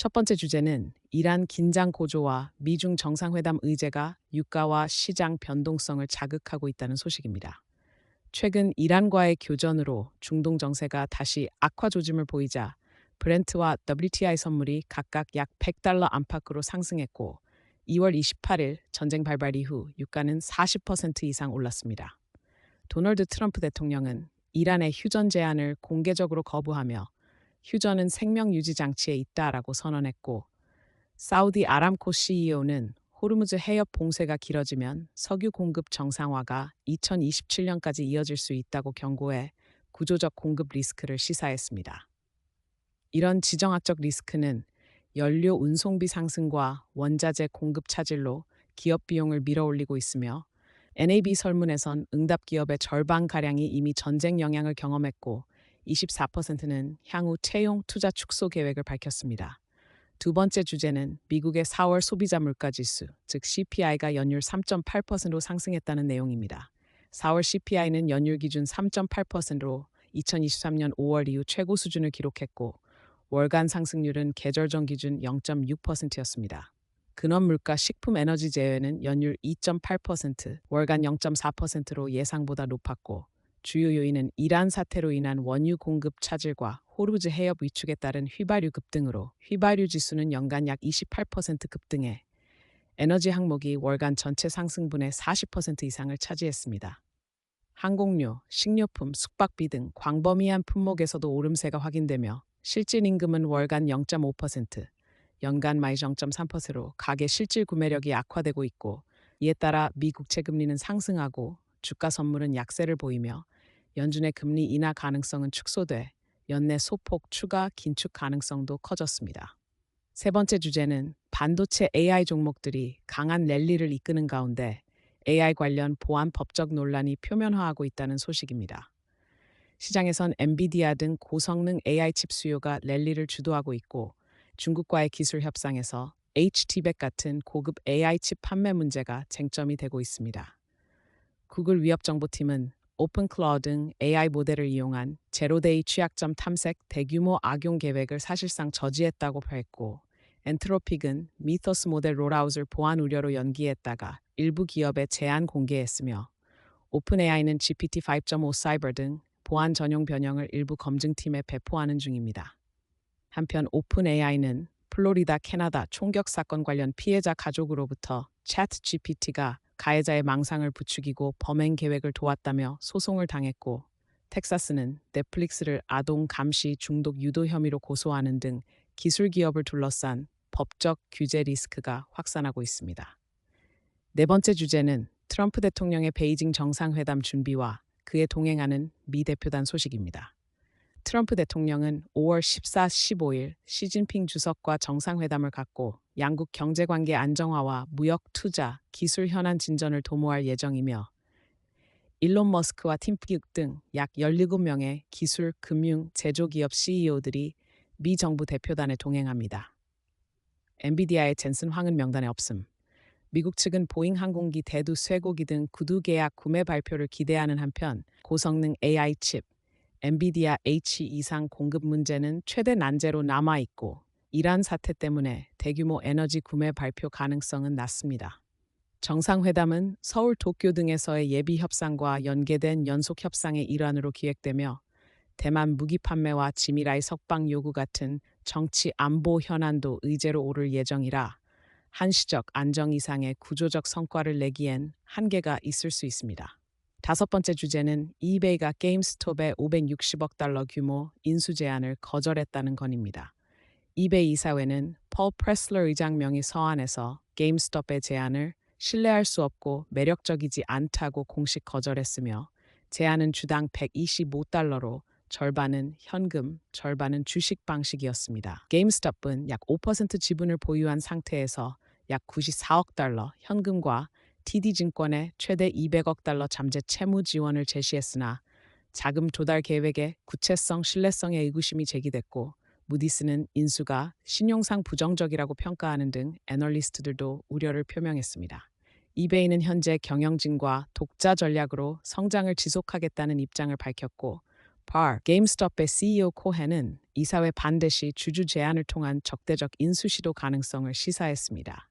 첫 번째 주제는 이란 긴장 고조와 미중 정상회담 의제가 유가와 시장 변동성을 자극하고 있다는 소식입니다. 최근 이란과의 교전으로 중동 정세가 다시 악화 조짐을 보이자 브렌트와 WTI 선물이 각각 약 $100 안팎으로 상승했고 2월 28일 전쟁 발발 이후 유가는 40% 이상 올랐습니다. 도널드 트럼프 대통령은 이란의 휴전 제안을 공개적으로 거부하며 휴전은 생명 유지 장치에 있다라고 선언했고 사우디 아람코 CEO는 호르무즈 해협 봉쇄가 길어지면 석유 공급 정상화가 2027년까지 이어질 수 있다고 경고해 구조적 공급 리스크를 시사했습니다. 이런 지정학적 리스크는 연료 운송비 상승과 원자재 공급 차질로 기업 비용을 밀어올리고 있으며 NAB 설문에선 응답 기업의 절반가량이 이미 전쟁 영향을 경험했고 24%는 향후 채용 투자 축소 계획을 밝혔습니다. 두 번째 주제는 미국의 4월 소비자 물가지수, 즉 CPI가 연율 3.8%로 상승했다는 내용입니다. 4월 CPI는 연율 기준 3.8%로 2023년 5월 이후 최고 수준을 기록했고 월간 상승률은 계절적 기준 0.6%였습니다. 근원 물가 식품 에너지 제외는 연율 2.8%, 월간 0.4%로 예상보다 높았고 주요 요인은 이란 사태로 인한 원유 공급 차질과 호르무즈 해협 위축에 따른 휘발유 급등으로 휘발유 지수는 연간 약 28% 급등해 에너지 항목이 월간 전체 상승분의 40% 이상을 차지했습니다. 항공료, 식료품, 숙박비 등 광범위한 품목에서도 오름세가 확인되며 실질 임금은 월간 0.5%, 연간 마이너스 0.3%로 가계 실질 구매력이 악화되고 있고 이에 따라 미 국채 금리는 상승하고 주가 선물은 약세를 보이며 연준의 금리 인하 가능성은 축소돼 연내 소폭 추가 긴축 가능성도 커졌습니다. 세 번째 주제는 반도체 AI 종목들이 강한 랠리를 이끄는 가운데 AI 관련 보안 법적 논란이 표면화하고 있다는 소식입니다. 시장에선 엔비디아 등 고성능 AI 칩 수요가 랠리를 주도하고 있고 중국과의 기술 협상에서 HT백 같은 고급 AI 칩 판매 문제가 쟁점이 되고 있습니다. 구글 위협정보팀은 오픈클라우드 등 AI 모델을 이용한 제로데이 취약점 탐색 대규모 악용 계획을 사실상 저지했다고 밝혔고 엔트로픽은 미토스 모델 롤아웃을 보안 우려로 연기했다가 일부 기업에 제한 공개했으며 오픈AI는 GPT-5.5 사이버 등 보안 전용 변형을 일부 검증팀에 배포하는 중입니다. 한편 오픈AI는 플로리다, 캐나다 총격 사건 관련 피해자 가족으로부터 챗GPT가 가해자의 망상을 부추기고 범행 계획을 도왔다며 소송을 당했고 텍사스는 넷플릭스를 아동 감시 중독 유도 혐의로 고소하는 등 기술 기업을 둘러싼 법적 규제 리스크가 확산하고 있습니다. 네 번째 주제는 트럼프 대통령의 베이징 정상회담 준비와 그에 동행하는 미 대표단 소식입니다. 트럼프 대통령은 5월 14, 15일 시진핑 주석과 정상회담을 갖고 양국 경제관계 안정화와 무역 투자, 기술 현안 진전을 도모할 예정이며 일론 머스크와 팀 쿡 등 약 17명의 기술, 금융, 제조기업 CEO들이 미 정부 대표단에 동행합니다. 엔비디아의 젠슨 황은 명단에 없음. 미국 측은 보잉 항공기 대두 쇠고기 등 구두 계약 구매 발표를 기대하는 한편 고성능 AI 칩, 엔비디아 H 이상 공급 문제는 최대 난제로 남아있고 이란 사태 때문에 대규모 에너지 구매 발표 가능성은 낮습니다. 정상회담은 서울, 도쿄 등에서의 예비 협상과 연계된 연속 협상의 일환으로 기획되며 대만 무기 판매와 지미라이 석방 요구 같은 정치 안보 현안도 의제로 오를 예정이라 한시적 안정 이상의 구조적 성과를 내기엔 한계가 있을 수 있습니다. 다섯 번째 주제는 이베이가 게임스톱의 $560억 규모 인수 제안을 거절했다는 건입니다. 이베이 이사회는 폴 프레슬러 의장 명의 서한에서 게임스톱의 제안을 신뢰할 수 없고 매력적이지 않다고 공식 거절했으며 제안은 주당 $125로 절반은 현금, 절반은 주식 방식이었습니다. 게임스톱은 약 5% 지분을 보유한 상태에서 약 $94억 현금과 TD증권에 최대 $200억 잠재 채무 지원을 제시했으나 자금 조달 계획의 구체성, 신뢰성에 의구심이 제기됐고 무디스는 인수가 신용상 부정적이라고 평가하는 등 애널리스트들도 우려를 표명했습니다. 이베이는 현재 경영진과 독자 전략으로 성장을 지속하겠다는 입장을 밝혔고 게임스톱의 CEO 코헨은 이사회 반대 시 주주 제안을 통한 적대적 인수 시도 가능성을 시사했습니다.